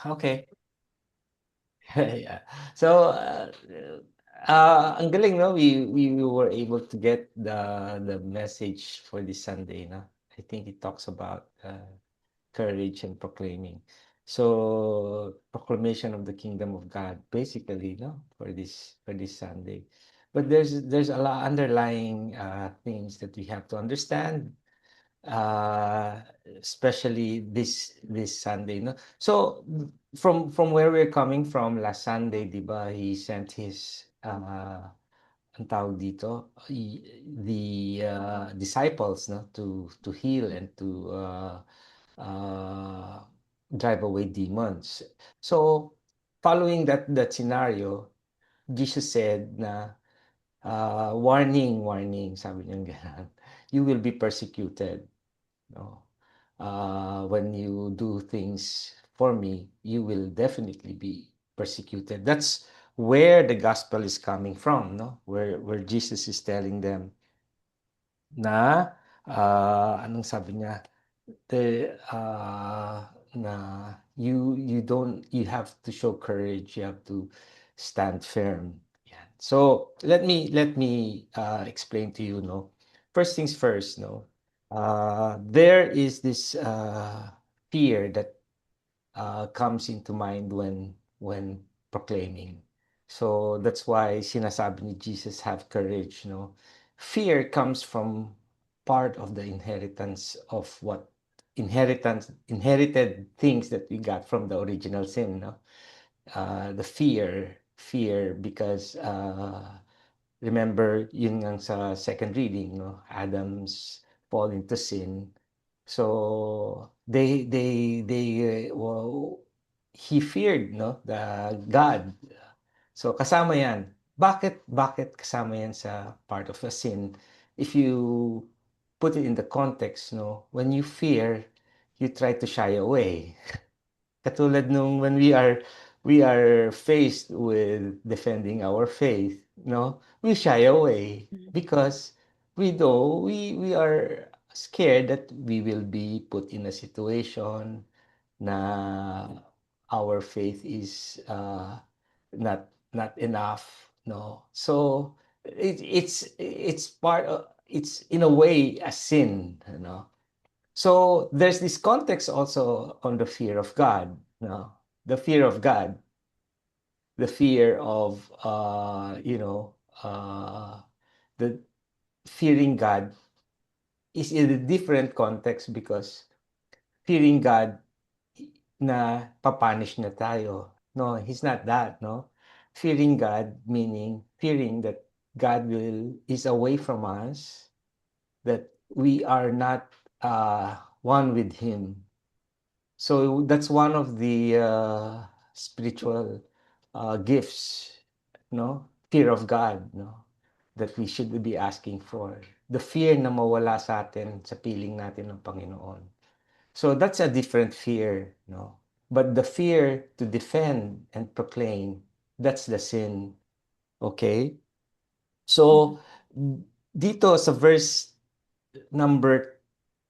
Okay. Yeah. So, ang galing, no? We were able to get the message for this Sunday, no? I think it talks about courage and proclaiming. So, proclamation of the kingdom of God, basically, no, for this Sunday. But there's a lot underlying things that we have to understand, uh, especially this Sunday, no? So from where we're coming from last Sunday, 'di ba, he sent his ang tawag dito, the disciples, no, to heal and to uh, drive away demons. So following that scenario, Jesus said na warning, warning, sabi niya ganun. You will be persecuted. No? When you do things for me, you will definitely be persecuted. That's where the gospel is coming from, no? Where Jesus is telling them na anong sabi niya? Na you have to show courage, you have to stand firm. Yan. So let me explain to you, no. First things first, no. There is this fear that comes into mind when proclaiming. So that's why sinasabi ni Jesus, have courage, no? Fear comes from part of the inheritance of what inherited things that we got from the original sin, no? The fear because remember yun nga sa second reading, no? Adam's fall into sin. So well, he feared, no, the God. So kasama yan. Bakit kasama yan sa part of a sin? If you put it in the context, no, when you fear, you try to shy away. Katulad nung when we are faced with defending our faith, no, we shy away Mhm. because we are scared that we will be put in a situation na our faith is not enough, no. So it's part of, it's in a way a sin, you know. So there's this context also on the fear of God, no? The fear of God, the fear of the fearing God is in a different context because fearing God na papanish na tayo. No, he's not that, no? Fearing God meaning fearing that God will is away from us, that we are not one with him. So that's one of the spiritual gifts, no? Fear of God, no? That we should be asking for. The fear na mawala sa atin sa piling natin ng Panginoon. So that's a different fear, no? But the fear to defend and proclaim, that's the sin. Okay? Mhm. So dito sa verse number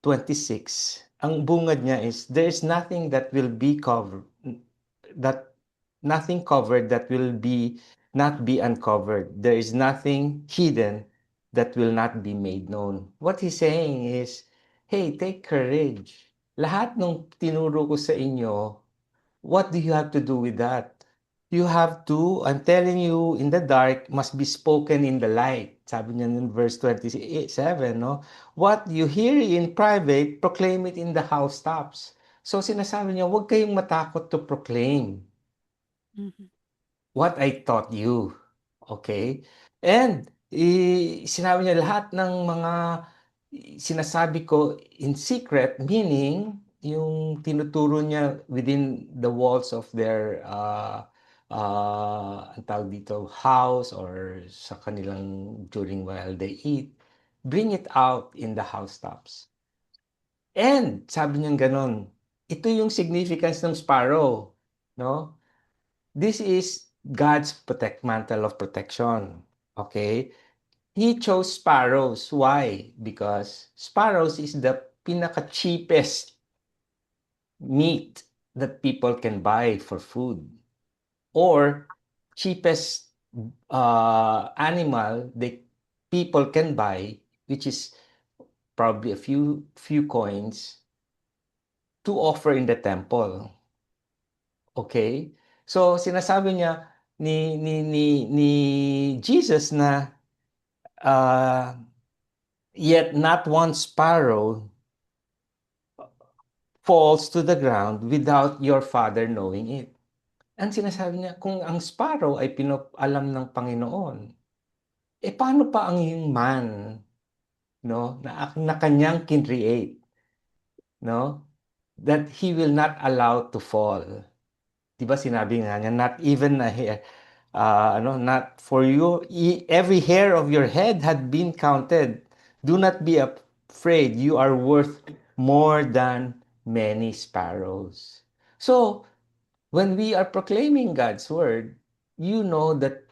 26, ang bungad niya is there's nothing that will be covered, that nothing covered that will be not be uncovered. There is nothing hidden that will not be made known. What he's saying is, hey, take courage. Lahat ng tinuro ko sa inyo, what do you have to do with that? You have to, I'm telling you, in the dark must be spoken in the light. Sabi niya in verse 27, no? What you hear in private, proclaim it in the housetops. So sinasabi niya, huwag kayong matakot to proclaim Mhm. what I taught you. Okay? And sinabi niya lahat ng mga sinasabi ko in secret, meaning yung tinuturo niya within the walls of their ang tawag dito, house or sa kanilang during while they eat, bring it out in the housetops. And sabi niya gano'n, ito yung significance ng sparrow, no? This is God's mantle of protection. Okay? He chose sparrows. Why? Because sparrows is the pinaka-cheapest meat that people can buy for food, or cheapest animal that people can buy, which is probably a few coins, to offer in the temple. Okay? So sinasabi niya ni Jesus na yet not one sparrow falls to the ground without your Father knowing it. Ang sinasabi niya, kung ang sparrow ay alam ng Panginoon, paano pa ang yung man, no, na kanyang kinreate, no, that he will not allow to fall. 'Di ba sinabi nga niya, not even a hair, not for you, every hair of your head had been counted. Do not be afraid, you are worth more than many sparrows. So, when we are proclaiming God's word, you know that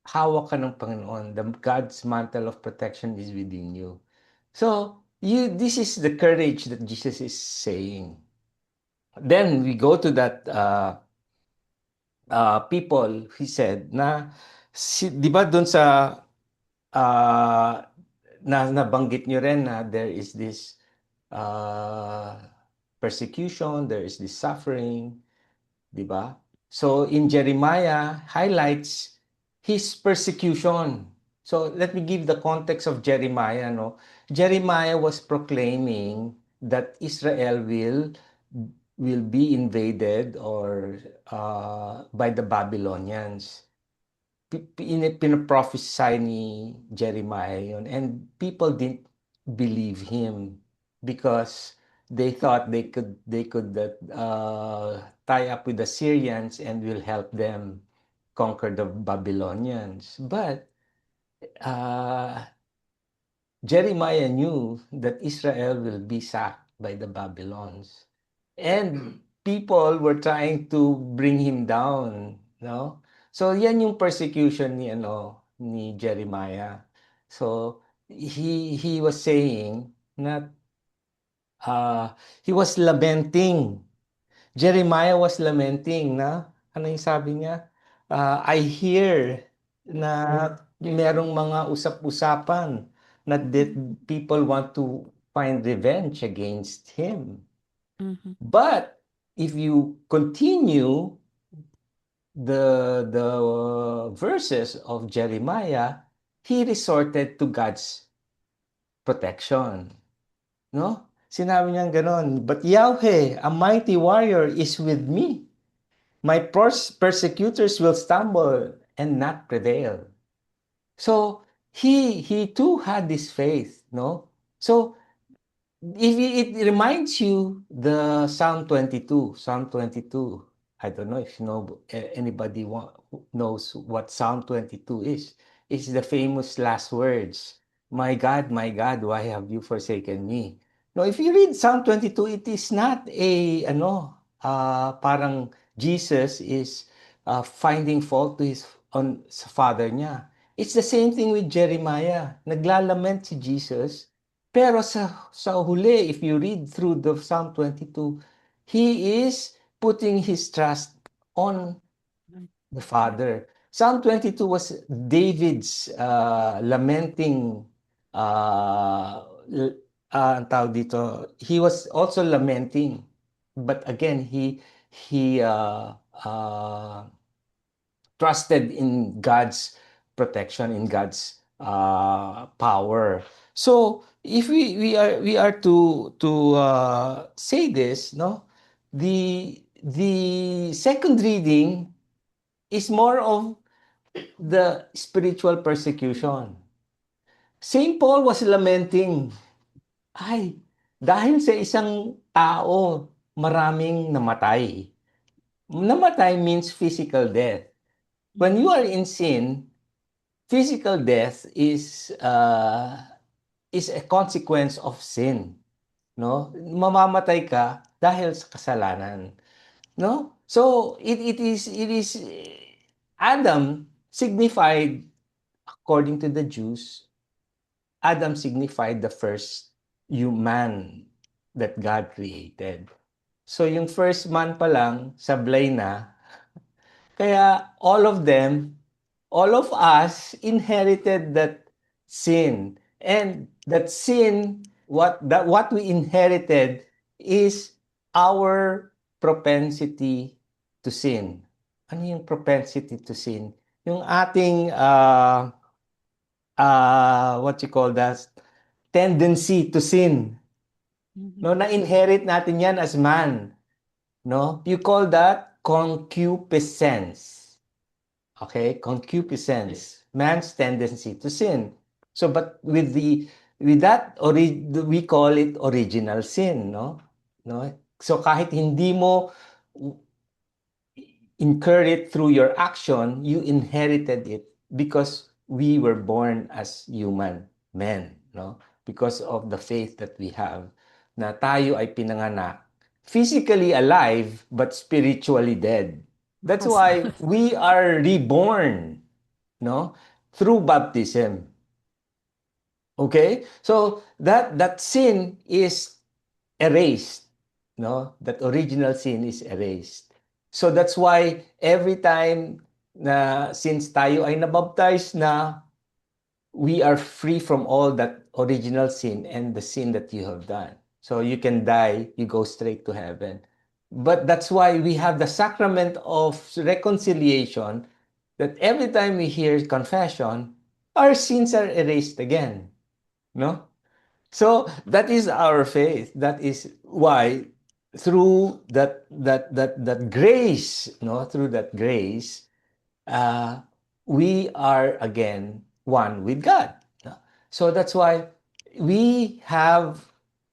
hawak ka ng Panginoon. God's mantle of protection is within you. So, this is the courage that Jesus is saying. Then we go to that people, he said, na, di ba doon sa, uh, nabanggit nyo rin na there is this uh, persecution, there is this suffering, di ba? So in Jeremiah highlights his persecution. So let me give the context of Jeremiah, no? Jeremiah was proclaiming that Israel will be invaded or by the Babylonians. Pinoprophesy ni Jeremiah yun, and people didn't believe him because they thought they could tie up with the Syrians and will help them conquer the Babylonians. But uh, Jeremiah knew that Israel will be sacked by the Babylons. And people were trying to bring him down, no? So yan yung persecution ni Jeremiah. So he was saying that he was lamenting. Jeremiah was lamenting na ano yung sabi niya? I hear na merong mga usap-usapan na that people want to find revenge against him. Mhm. But if you continue the verses of Jeremiah, he resorted to God's protection. No? Sinabi niya ganon, but Yahweh, a mighty warrior, is with me. My persecutors will stumble and not prevail. So he too had this faith, no? So if it reminds you the Psalm 22. Psalm 22. I don't know if you know anybody knows what Psalm 22 is. It's the famous last words. My God, why have you forsaken me? No, if you read Psalm 22, it is not parang Jesus is finding fault to sa father niya. It's the same thing with Jeremiah. Naglalament si Jesus, pero sa huli, if you read through the Psalm 22, he is putting his trust on Right. the Father. Psalm 22 was David's lamenting, ang tawag dito, he was also lamenting. But again, he trusted in God's protection, in God's power. So if we are to say this, no, the second reading is more of the spiritual persecution. Saint Paul was lamenting, ay, dahil sa isang tao, maraming namatay. Namatay means physical death. When you Mhm. are in sin, physical death is a consequence of sin, no? Mamamatay ka dahil sa kasalanan, no? So it is Adam signified, according to the Jews, Adam signified the first human that God created. So yung first man pa lang, sablay na. Kaya all of us inherited that sin. And that sin, what we inherited is our propensity to sin. Ano yung propensity to sin? Yung ating what you call that? Tendency to sin. Mhm. No, na-inherit natin yan as man. No? You call that concupiscence. Okay, concupiscence, man's tendency to sin. So, but with that, we call it original sin, no? No. So kahit hindi mo incur it through your action, you inherited it because we were born as human men, no? Because of the faith that we have, na tayo ay pinanganak physically alive but spiritually dead. That's Yes. why we are reborn, no? Through baptism. Okay? So that sin is erased, no? That original sin is erased. So that's why every time na since tayo ay nabaptize na, we are free from all that original sin and the sin that you have done. So you can die, you go straight to heaven. But that's why we have the sacrament of reconciliation, that every time we hear confession, our sins are erased again. No? So that is our faith. That is why through that grace, no, through that grace, uh, we are again one with God. No? So that's why we have,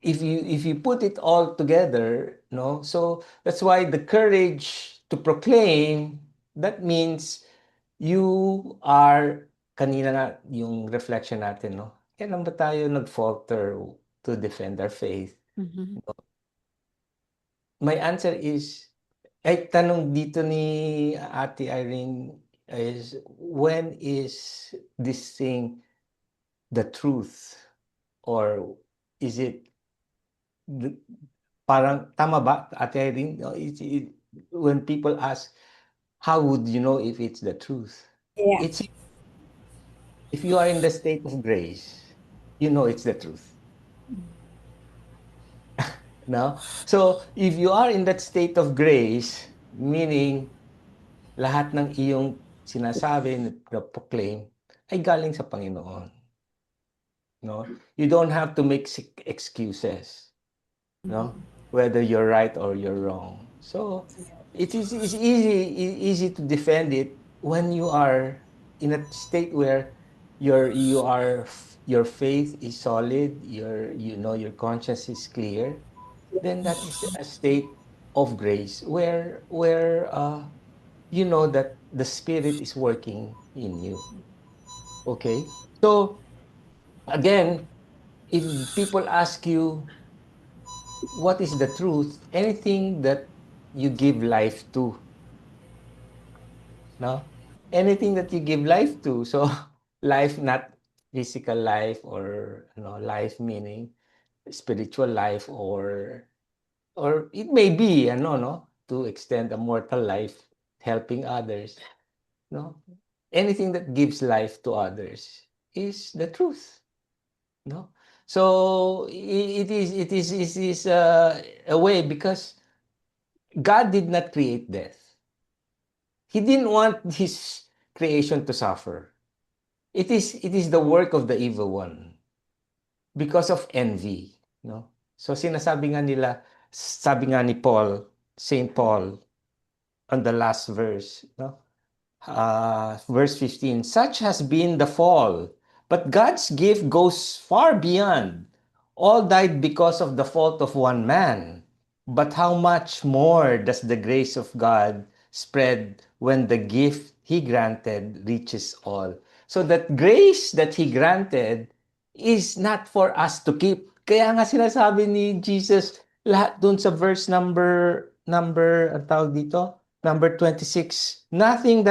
if you put it all together, no. So that's why the courage to proclaim, that means you are, kanina nga yung reflection natin, no? Kailan ba tayo nag-falter to defend our faith? Mhm. My answer is, ay tanong dito ni Ate Irene is, when is this thing the truth? Or is it, the- parang, tama ba, Ate Irene? No, when people ask, how would you know if it's the truth? Yeah. It's, if you are in the state of grace, you know it's the truth. No? So, if you are in that state of grace, meaning lahat ng iyong sinasabi, na proclaim, ay galing sa Panginoon. No? You don't have to make excuses, no? Whether you're right or you're wrong. So, it's easy to defend it when you are in a state where your faith is solid, your conscience is clear. Then that is a state of grace where you know that the Spirit is working in you. Okay? So again, if people ask you what is the truth, anything that you give life to, no? Anything that you give life to. So life, not physical life, or life meaning spiritual life, or it may be no, to extend a mortal life, helping others, no? Anything that gives life to others is the truth, no? So it is a way, because God did not create death. He didn't want his creation to suffer. It is the work of the evil one, because of envy, no? So sinasabi nga nila, sabi nga ni Paul, Saint Paul, on the last verse, no? Verse 15, such has been the fall, but God's gift goes far beyond. All died because of the fault of one man. But how much more does the grace of God spread when the gift He granted reaches all? So that grace that He granted is not for us to keep. Kaya nga sinasabi ni Jesus, lahat dun sa verse ang tawag dito, number 26, nothing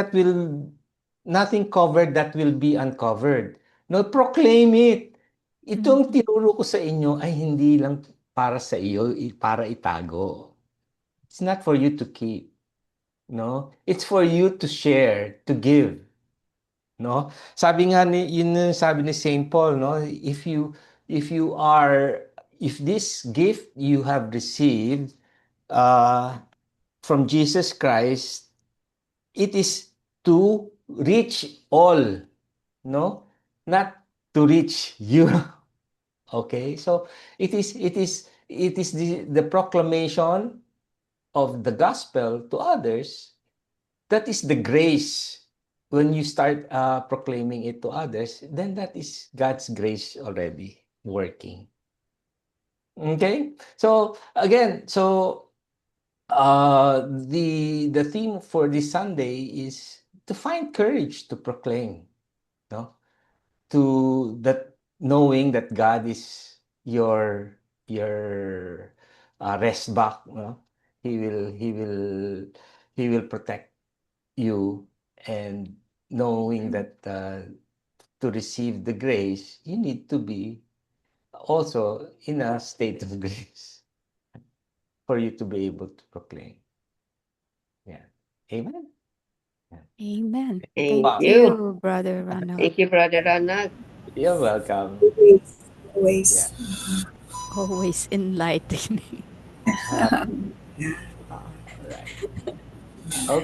covered that will be uncovered. No, proclaim it. Itong Mhm. tinuro ko sa inyo ay hindi lang para sa iyo, para itago. It's not for you to keep, no? It's for you to share, to give, no? Sabi nga ni yun yung sabi ni Saint Paul, no? If you are if this gift you have received uh, from Jesus Christ, it is to reach all, no? Not to reach you. Okay? So it is the proclamation of the gospel to others. That is the grace. When you start proclaiming it to others, then that is God's grace already working. Okay? So again, the theme for this Sunday is to find courage to proclaim, no? To that, knowing that God is your rest back, no? He will protect you, and knowing that to receive the grace you need to be also in a state of grace for you to be able to proclaim. Yeah. Amen. Yeah. Amen. Thank Thank Wow. you. you, Brother Ronald. Thank you, Brother Ronald. You're welcome. Always. Yeah. Always. Always enlightening. All right. Okay.